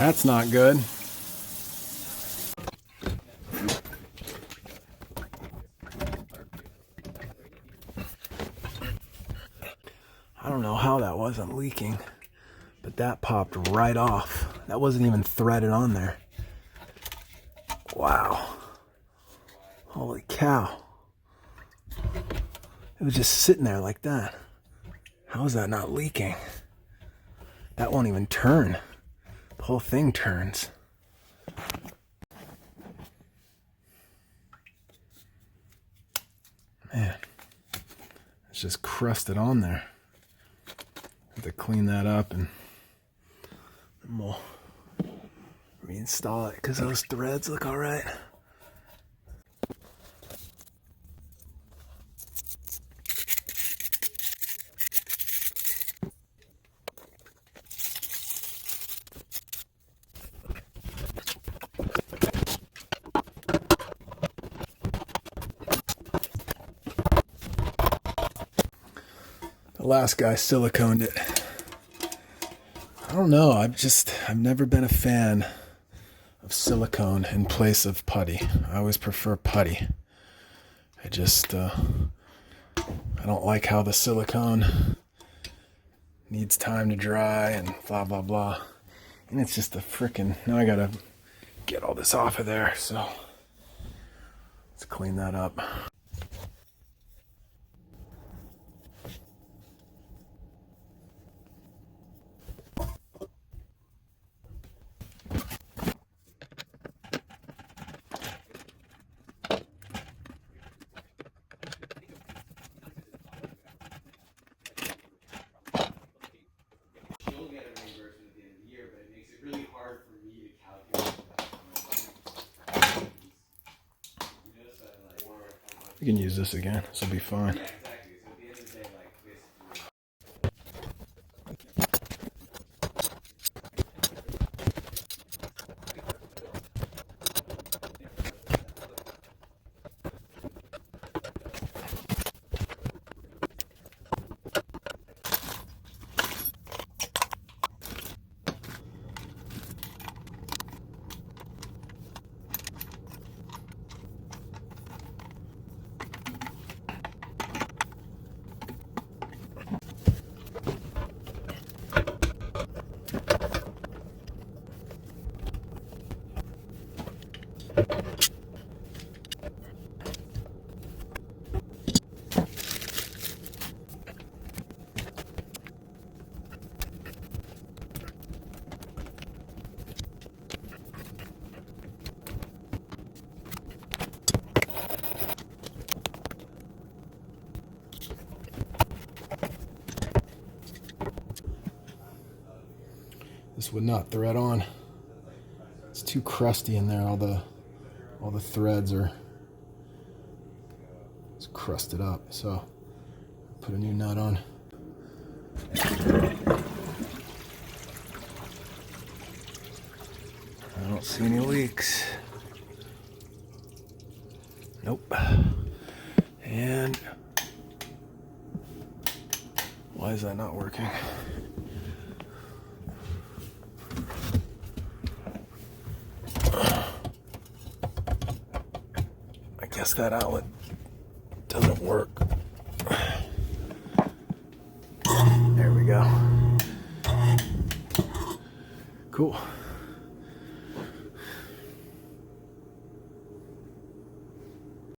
That's not good. I don't know how that wasn't leaking, but that popped right off. That wasn't even threaded on there. Wow. Holy cow. It was just sitting there like that. How is that not leaking? That won't even turn. The whole thing turns. Man, it's just crusted on there. Have to clean that up and then we'll reinstall it because those threads look all right. The last guy siliconed it. I don't know, I've never been a fan of silicone in place of putty. I always prefer putty. I don't like how the silicone needs time to dry and blah blah blah. And it's just now I gotta get all this off of there, so let's clean that up. You can use this again. This will be fine. This would not thread on. It's too crusty in there. All the threads are crusted up. So put a new nut on. I don't see any leaks. Nope. And why is that not working? I guess that outlet doesn't work. There we go. Cool.